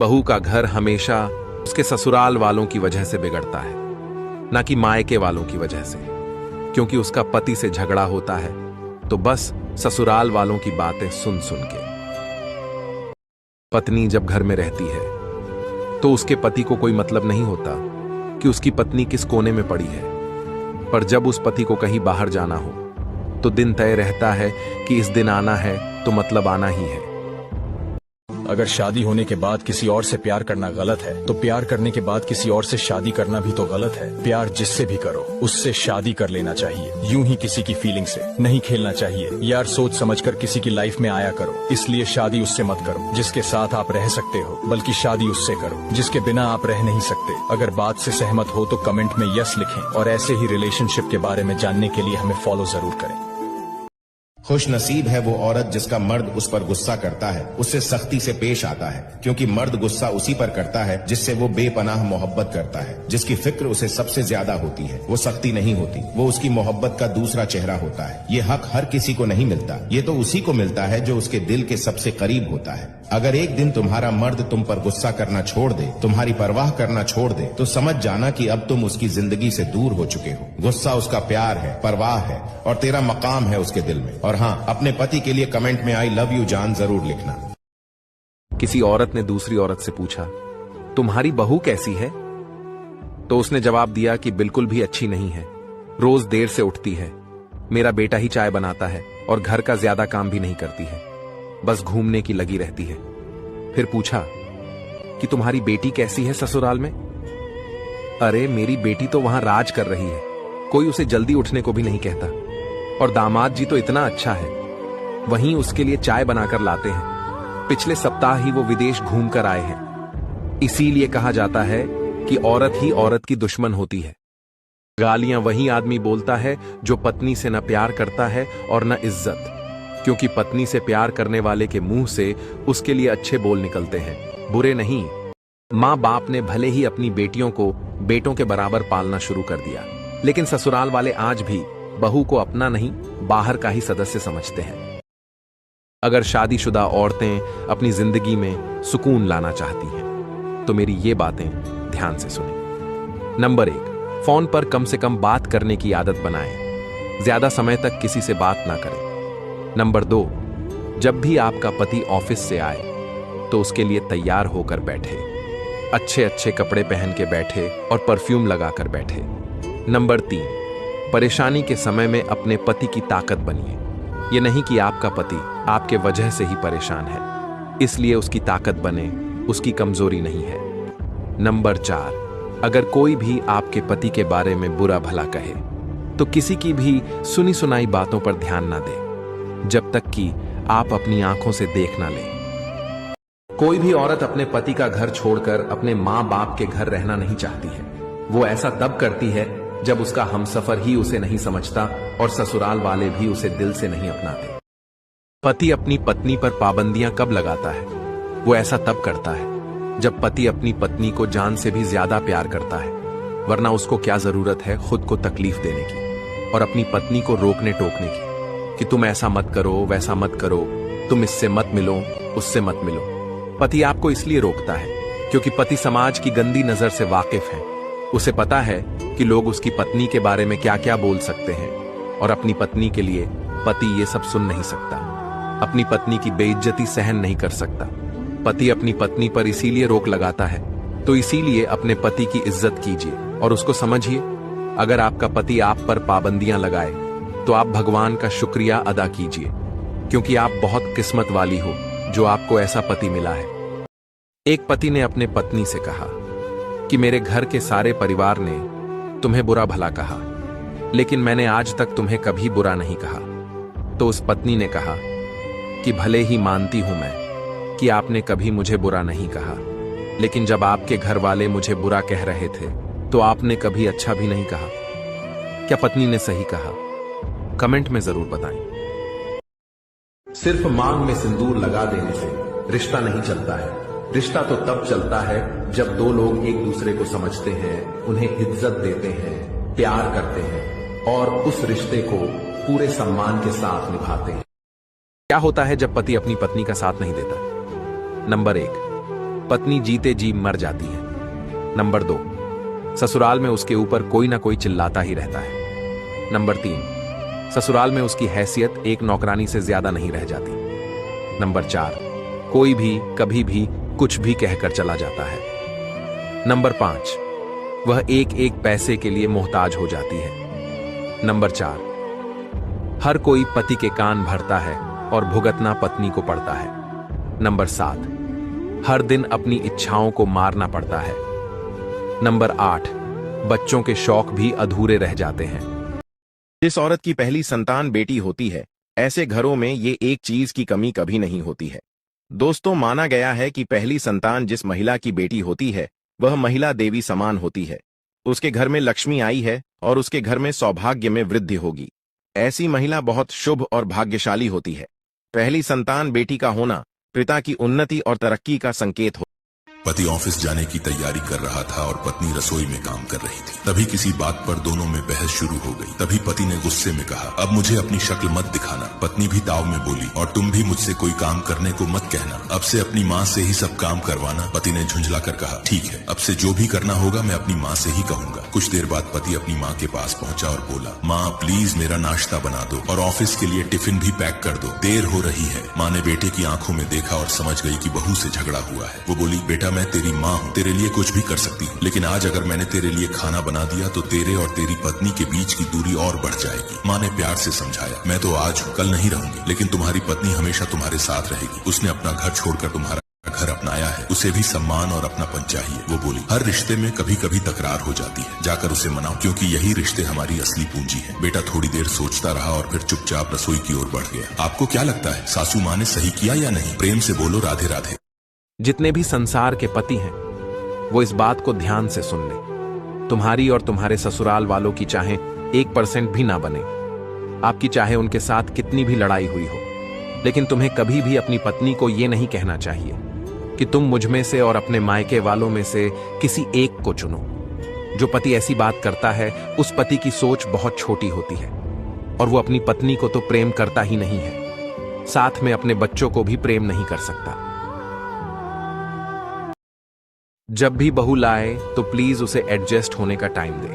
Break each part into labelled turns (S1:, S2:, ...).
S1: बहू का घर हमेशा उसके ससुराल वालों की वजह से बिगड़ता है, ना कि मायके वालों की वजह से। क्योंकि उसका पति से झगड़ा होता है तो बस ससुराल वालों की बातें सुन सुन के। पत्नी जब घर में रहती है तो उसके पति को कोई मतलब नहीं होता कि उसकी पत्नी किस कोने में पड़ी है, पर जब उस पति को कहीं बाहर जाना हो तो दिन तय रहता है कि इस दिन आना है तो मतलब आना ही है।
S2: अगर शादी होने के बाद किसी और से प्यार करना गलत है तो प्यार करने के बाद किसी और से शादी करना भी तो गलत है। प्यार जिससे भी करो उससे शादी कर लेना चाहिए, यूं ही किसी की फीलिंग से नहीं खेलना चाहिए। यार सोच समझकर किसी की लाइफ में आया करो, इसलिए शादी उससे मत करो जिसके साथ आप रह सकते हो, बल्कि शादी उससे करो जिसके बिना आप रह नहीं सकते। अगर बात से सहमत हो तो कमेंट में यस लिखें और ऐसे ही रिलेशनशिप के बारे में जानने के लिए हमें फॉलो जरूर करें।
S3: खुश नसीब है वो औरत जिसका मर्द उस पर गुस्सा करता है, उससे सख्ती से पेश आता है, क्योंकि मर्द गुस्सा उसी पर करता है जिससे वो बेपनाह मोहब्बत करता है, जिसकी फिक्र उसे सबसे ज्यादा होती है। वो सख्ती नहीं होती, वो उसकी मोहब्बत का दूसरा चेहरा होता है। ये हक हर किसी को नहीं मिलता, ये तो उसी को मिलता है जो उसके दिल के सबसे करीब होता है। अगर एक दिन तुम्हारा मर्द तुम पर गुस्सा करना छोड़ दे, तुम्हारी परवाह करना छोड़ दे, तो समझ जाना कि अब तुम उसकी जिंदगी से दूर हो चुके हो। गुस्सा उसका प्यार है, परवाह है और तेरा मकाम है उसके दिल में। और हाँ, अपने पति के लिए कमेंट में आई लव यू जान जरूर लिखना।
S1: किसी औरत ने दूसरी औरत से पूछा, तुम्हारी बहू कैसी है? तो उसने जवाब दिया कि बिल्कुल भी अच्छी नहीं है, रोज देर से उठती है, मेरा बेटा ही चाय बनाता है और घर का ज्यादा काम भी नहीं करती है, बस घूमने की लगी रहती है। फिर पूछा कि तुम्हारी बेटी कैसी है ससुराल में? अरे मेरी बेटी तो वहां राज कर रही है, कोई उसे जल्दी उठने को भी नहीं कहता, और दामाद जी तो इतना अच्छा है, वहीं उसके लिए चाय बनाकर लाते हैं। पिछले सप्ताह ही वो विदेश घूम कर आए हैं। इसीलिए कहा जाता है कि औरत ही औरत की दुश्मन होती है। गालियां वही आदमी बोलता है जो पत्नी से न प्यार करता है और न इज्जत, क्योंकि पत्नी से प्यार करने वाले के मुंह से उसके लिए अच्छे बोल निकलते हैं, बुरे नहीं। माँ बाप ने भले ही अपनी बेटियों को बेटों के बराबर पालना शुरू कर दिया, लेकिन ससुराल वाले आज भी बहू को अपना नहीं बाहर का ही सदस्य समझते हैं। अगर शादीशुदा औरतें अपनी जिंदगी में सुकून लाना चाहती हैं तो मेरी ये बातें ध्यान से सुनें। नंबर 1, फोन पर कम से कम बात करने की आदत बनाएं, ज्यादा समय तक किसी से बात ना करें। नंबर 2, जब भी आपका पति ऑफिस से आए तो उसके लिए तैयार होकर बैठे, अच्छे अच्छे कपड़े पहन के बैठे और परफ्यूम लगाकर बैठे। नंबर 3, परेशानी के समय में अपने पति की ताकत बनिए। ये नहीं कि आपका पति आपके वजह से ही परेशान है, इसलिए उसकी ताकत बने, उसकी कमजोरी नहीं है। नंबर 4, अगर कोई भी आपके पति के बारे में बुरा भला कहे तो किसी की भी सुनी सुनाई बातों पर ध्यान ना दें, जब तक कि आप अपनी आंखों से देख ना लें। कोई भी औरत अपने पति का घर छोड़कर अपने माँ बाप के घर रहना नहीं चाहती है। वो ऐसा तब करती है जब उसका हमसफर ही उसे नहीं समझता और ससुराल वाले भी उसे दिल से नहीं अपनाते। पति अपनी पत्नी पर पाबंदियां कब लगाता है? वो ऐसा तब करता है जब पति अपनी पत्नी को जान से भी ज्यादा प्यार करता है, वरना उसको क्या जरूरत है खुद को तकलीफ देने की और अपनी पत्नी को रोकने टोकने की कि तुम ऐसा मत करो, वैसा मत करो, तुम इससे मत मिलो, उससे मत मिलो। पति आपको इसलिए रोकता है क्योंकि पति समाज की गंदी नजर से वाकिफ है। उसे पता है कि लोग उसकी पत्नी के बारे में क्या क्या बोल सकते हैं, और अपनी पत्नी के लिए पति ये सब सुन नहीं सकता, अपनी पत्नी की बेइज्जती सहन नहीं कर सकता। पति अपनी पत्नी पर इसीलिए रोक लगाता है, तो इसीलिए अपने पति की इज्जत कीजिए और उसको समझिए। अगर आपका पति आप पर पाबंदियां लगाए तो आप भगवान का शुक्रिया अदा कीजिए, क्योंकि आप बहुत किस्मत वाली हो जो आपको ऐसा पति मिला है। एक पति ने अपने पत्नी से कहा कि मेरे घर के सारे परिवार ने तुम्हें बुरा भला कहा, लेकिन मैंने आज तक तुम्हें कभी बुरा नहीं कहा। तो उस पत्नी ने कहा कि भले ही मानती हूं मैं कि आपने कभी मुझे बुरा नहीं कहा, लेकिन जब आपके घर वाले मुझे बुरा कह रहे थे तो आपने कभी अच्छा भी नहीं कहा। क्या पत्नी ने सही कहा? कमेंट में जरूर बताएं।
S4: सिर्फ मांग में सिंदूर लगा देने से रिश्ता नहीं चलता है। रिश्ता तो तब चलता है जब दो लोग एक दूसरे को समझते हैं, उन्हें इज्जत देते हैं, प्यार करते हैं और उस रिश्ते को पूरे सम्मान के साथ निभाते हैं।
S1: क्या होता है जब पति अपनी पत्नी का साथ नहीं देता? नंबर 1, पत्नी जीते जी मर जाती है। नंबर 2, ससुराल में उसके ऊपर कोई ना कोई चिल्लाता ही रहता है। नंबर 3, ससुराल में उसकी हैसियत एक नौकरानी से ज्यादा नहीं रह जाती। नंबर 4, कोई भी कभी भी कुछ भी कहकर चला जाता है। नंबर 5, वह एक एक पैसे के लिए मोहताज हो जाती है। नंबर 4, हर कोई पति के कान भरता है और भुगतना पत्नी को पड़ता है। नंबर 7, हर दिन अपनी इच्छाओं को मारना पड़ता है। नंबर 8, बच्चों के शौक भी अधूरे रह जाते हैं।
S3: जिस औरत की पहली संतान बेटी होती है, ऐसे घरों में ये एक चीज की कमी कभी नहीं होती है। दोस्तों, माना गया है कि पहली संतान जिस महिला की बेटी होती है वह महिला देवी समान होती है। उसके घर में लक्ष्मी आई है और उसके घर में सौभाग्य में वृद्धि होगी। ऐसी महिला बहुत शुभ और भाग्यशाली होती है। पहली संतान बेटी का होना पिता की उन्नति और तरक्की का संकेत हो।
S5: पति ऑफिस जाने की तैयारी कर रहा था और पत्नी रसोई में काम कर रही थी। तभी किसी बात पर दोनों में बहस शुरू हो गई। तभी पति ने गुस्से में कहा, अब मुझे अपनी शक्ल मत दिखाना। पत्नी भी ताव में बोली, और तुम भी मुझसे कोई काम करने को मत कहना। अब से अपनी माँ से ही सब काम करवाना। पति ने झुंझला कर कहा, ठीक है, अब से जो भी करना होगा मैं अपनी माँ से ही कहूंगा। कुछ देर बाद पति अपनी माँ के पास पहुंचा और बोला, माँ प्लीज मेरा नाश्ता बना दो और ऑफिस के लिए टिफिन भी पैक कर दो, देर हो रही है। माँ ने बेटे की आंखों में देखा और समझ गई कि बहू से झगड़ा हुआ है। वो बोली, बेटा मैं तेरी माँ हूँ, तेरे लिए कुछ भी कर सकती हूँ, लेकिन आज अगर मैंने तेरे लिए खाना बना दिया तो तेरे और तेरी पत्नी के बीच की दूरी और बढ़ जाएगी। माँ ने प्यार से समझाया, मैं तो आज हूँ, कल नहीं रहूंगी, लेकिन तुम्हारी पत्नी हमेशा तुम्हारे साथ रहेगी। उसने अपना घर छोड़कर तुम्हारा घर अपनाया है, उसे भी सम्मान और अपनापन चाहिए। वो बोली, हर रिश्ते में कभी कभी तकरार हो जाती है, जाकर उसे मनाओ, क्योंकि यही रिश्ते हमारी असली पूंजी है। बेटा थोड़ी देर सोचता रहा और फिर चुपचाप रसोई की ओर बढ़ गया। आपको क्या लगता है, सासू माँ ने सही किया या नहीं? प्रेम से बोलो, राधे राधे।
S1: जितने भी संसार के पति हैं वो इस बात को ध्यान से सुन ले। तुम्हारी और तुम्हारे ससुराल वालों की चाहे 1% भी ना बने, आपकी चाहे उनके साथ कितनी भी लड़ाई हुई हो, लेकिन तुम्हें कभी भी अपनी पत्नी को यह नहीं कहना चाहिए कि तुम मुझ में से और अपने मायके वालों में से किसी एक को चुनो। जो पति ऐसी बात करता है उस पति की सोच बहुत छोटी होती है और वो अपनी पत्नी को तो प्रेम करता ही नहीं है, साथ में अपने बच्चों को भी प्रेम नहीं कर सकता। जब भी बहू लाए तो प्लीज उसे एडजस्ट होने का टाइम दे।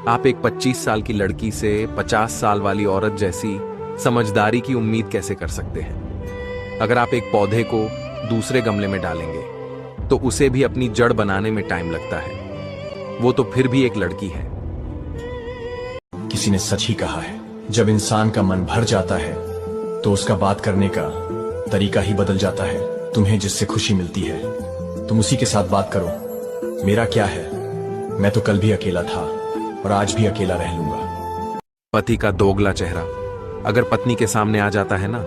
S1: आप एक 25 साल की लड़की से 50 साल वाली औरत जैसी समझदारी की उम्मीद कैसे कर सकते हैं? अगर आप एक पौधे को दूसरे गमले में डालेंगे तो उसे भी अपनी जड़ बनाने में टाइम लगता है, वो तो फिर भी एक लड़की है।
S2: किसी ने सच ही कहा है, जब इंसान का मन भर जाता है तो उसका बात करने का तरीका ही बदल जाता है। तुम्हें जिससे खुशी मिलती है तुम उसी के साथ बात करो। मेरा क्या है, मैं तो कल भी अकेला था और आज भी अकेला रह लूंगा।
S1: पति का दोगला चेहरा अगर पत्नी के सामने आ जाता है ना,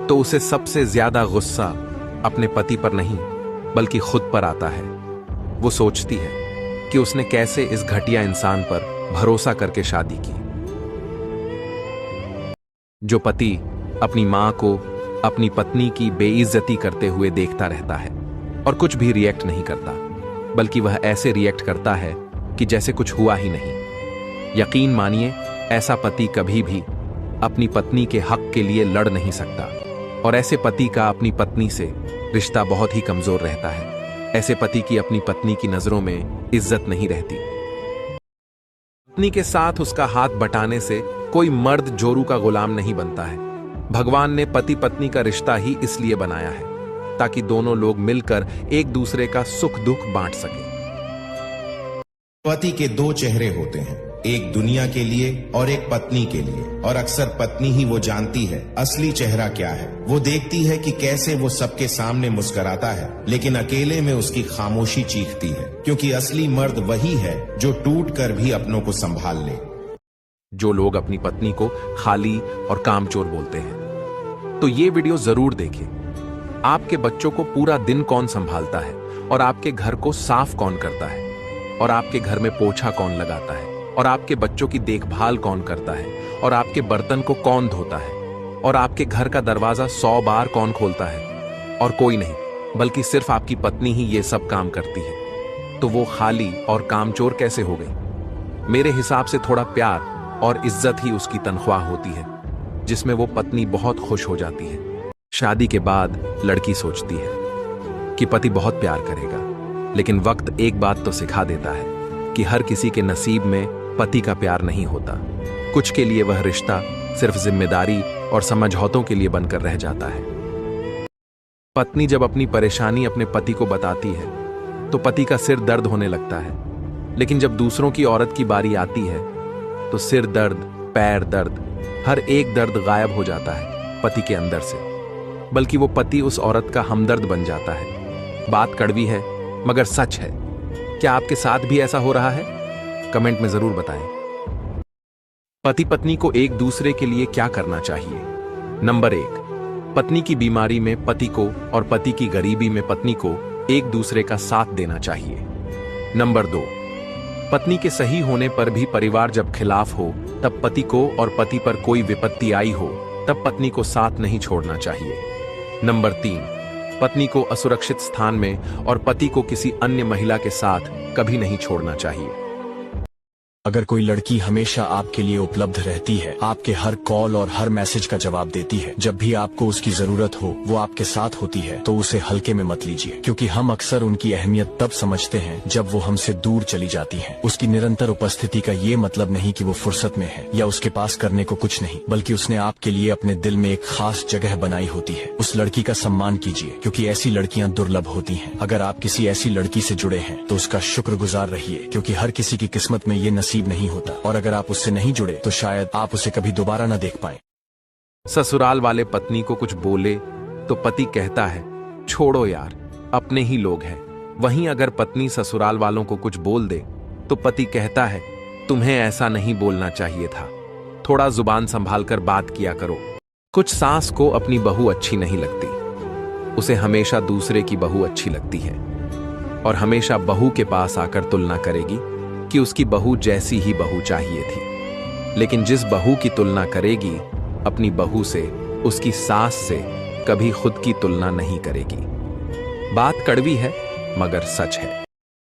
S1: तो उसे सबसे ज्यादा गुस्सा अपने पति पर नहीं बल्कि खुद पर आता है। वो सोचती है कि उसने कैसे इस घटिया इंसान पर भरोसा करके शादी की। जो पति अपनी मां को अपनी पत्नी की बेइज्जती करते हुए देखता रहता है और कुछ भी रिएक्ट नहीं करता, बल्कि वह ऐसे रिएक्ट करता है कि जैसे कुछ हुआ ही नहीं। यकीन मानिए, ऐसा पति कभी भी अपनी पत्नी के हक के लिए लड़ नहीं सकता और ऐसे पति का अपनी पत्नी से रिश्ता बहुत ही कमजोर रहता है। ऐसे पति की अपनी पत्नी की नजरों में इज्जत नहीं रहती। पत्नी के साथ उसका हाथ बटाने से कोई मर्द जोरू का गुलाम नहीं बनता है। भगवान ने पति पत्नी का रिश्ता ही इसलिए बनाया है ताकि दोनों लोग मिलकर एक दूसरे का सुख दुख बांट सके।
S3: पति के 2 चेहरे होते हैं, एक दुनिया के लिए और एक पत्नी के लिए, और अक्सर पत्नी ही वो जानती है असली चेहरा क्या है। वो देखती है कि कैसे वो सबके सामने मुस्कुराता है, लेकिन अकेले में उसकी खामोशी चीखती है, क्योंकि असली मर्द वही है जो टूट कर भी अपनों को संभाल ले।
S1: जो लोग अपनी पत्नी को खाली और कामचोर बोलते हैं तो ये वीडियो जरूर देखें। आपके बच्चों को पूरा दिन कौन संभालता है और आपके घर को साफ कौन करता है और आपके घर में पोछा कौन लगाता है और आपके बच्चों की देखभाल कौन करता है और आपके बर्तन को कौन धोता है और आपके घर का दरवाजा 100 बार कौन खोलता है? और कोई नहीं, बल्कि सिर्फ आपकी पत्नी ही ये सब काम करती है। तो वो खाली और कामचोर कैसे हो गई? मेरे हिसाब से थोड़ा प्यार और इज्जत ही उसकी तनख्वाह होती है, जिसमें वो पत्नी बहुत खुश हो जाती है। शादी के बाद लड़की सोचती है कि पति बहुत प्यार करेगा, लेकिन वक्त एक बात तो सिखा देता है कि हर किसी के नसीब में पति का प्यार नहीं होता। कुछ के लिए वह रिश्ता सिर्फ जिम्मेदारी और समझौतों के लिए बनकर रह जाता है। पत्नी जब अपनी परेशानी अपने पति को बताती है तो पति का सिर दर्द होने लगता है, लेकिन जब दूसरों की औरत की बारी आती है तो सिर दर्द, पैर दर्द, हर एक दर्द गायब हो जाता है पति के अंदर से, बल्कि वो पति उस औरत का हमदर्द बन जाता है। बात कड़वी है मगर सच है। क्या आपके साथ भी ऐसा हो रहा है? कमेंट में जरूर बताएं। पति पत्नी को एक दूसरे के लिए क्या करना चाहिए? नंबर 1, पत्नी की बीमारी में पति को और पति की गरीबी में पत्नी को एक दूसरे का साथ देना चाहिए। नंबर 2, पत्नी के सही होने पर भी परिवार जब खिलाफ हो तब पति को और पति पर कोई विपत्ति आई हो तब पत्नी को साथ नहीं छोड़ना चाहिए। नंबर 3, पत्नी को असुरक्षित स्थान में और पति को किसी अन्य महिला के साथ कभी नहीं छोड़ना चाहिए।
S2: अगर कोई लड़की हमेशा आपके लिए उपलब्ध रहती है, आपके हर कॉल और हर मैसेज का जवाब देती है, जब भी आपको उसकी जरूरत हो वो आपके साथ होती है, तो उसे हल्के में मत लीजिए, क्योंकि हम अक्सर उनकी अहमियत तब समझते हैं जब वो हमसे दूर चली जाती है। उसकी निरंतर उपस्थिति का ये मतलब नहीं कि वो फुर्सत में है या उसके पास करने को कुछ नहीं, बल्कि उसने आपके लिए अपने दिल में एक खास जगह बनाई होती है। उस लड़की का सम्मान कीजिए, क्योंकि ऐसी लड़कियां दुर्लभ होती हैं। अगर आप किसी ऐसी लड़की से जुड़े हैं तो उसका शुक्रगुजार रहिए, क्योंकि हर किसी की किस्मत में ये नसीब नहीं होता, और अगर आप उससे नहीं जुड़े तो शायद आप उसे कभी दोबारा न देख पाए।
S1: ससुराल वाले पत्नी को कुछ बोले तो पति कहता है, छोड़ो यार, अपने ही लोग हैं। वहीं अगर पत्नी ससुराल वालों को कुछ बोल दे तो पति कहता है, तुम्हें ऐसा नहीं बोलना चाहिए था, थोड़ा जुबान संभाल कर बात किया करो। कुछ सास को अपनी बहू अच्छी नहीं लगती, उसे हमेशा दूसरे की बहू अच्छी लगती है और हमेशा बहू के पास आकर तुलना करेगी कि उसकी बहू जैसी ही बहू चाहिए थी। लेकिन जिस बहू की तुलना करेगी अपनी बहू से, उसकी सास से कभी खुद की तुलना नहीं करेगी। बात कड़वी है मगर सच है।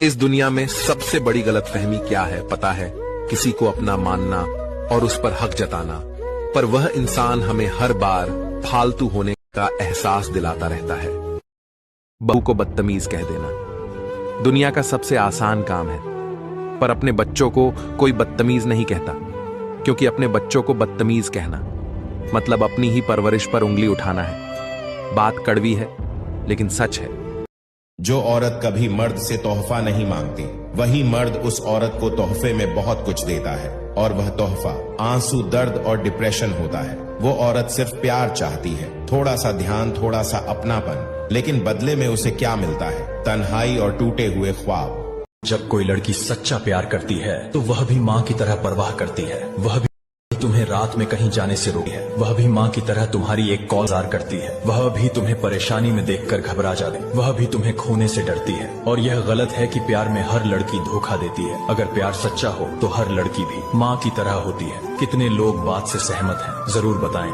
S1: इस दुनिया में सबसे बड़ी गलतफहमी क्या है पता है? किसी को अपना मानना और उस पर हक जताना, पर वह इंसान हमें हर बार फालतू होने का एहसास दिलाता रहता है। बहू को बदतमीज कह देना दुनिया का सबसे आसान काम है, पर अपने बच्चों को कोई बदतमीज नहीं कहता, क्योंकि अपने बच्चों को बदतमीज कहना मतलब अपनी ही परवरिश पर उंगली उठाना है। बात कड़वी है लेकिन सच है।
S3: जो औरत कभी मर्द से तोहफा नहीं मांगती, वही मर्द उस औरत को तोहफे में बहुत कुछ देता है, और वह तोहफा आंसू, दर्द और डिप्रेशन होता है। वो औरत सिर्फ प्यार चाहती है, थोड़ा सा ध्यान, थोड़ा सा अपनापन, लेकिन बदले में उसे क्या मिलता है? तन्हाई और टूटे हुए ख्वाब।
S2: जब कोई लड़की सच्चा प्यार करती है तो वह भी माँ की तरह परवाह करती है। वह भी तुम्हें रात में कहीं जाने से रोकती है। वह भी माँ की तरह तुम्हारी एक कॉल इंतजार करती है। वह भी तुम्हें परेशानी में देखकर घबरा जाती है। वह भी तुम्हें खोने से डरती है। और यह गलत है कि प्यार में हर लड़की धोखा देती है। अगर प्यार सच्चा हो तो हर लड़की भी माँ की तरह होती है। कितने लोग बात से सहमत हैं? जरूर बताएं।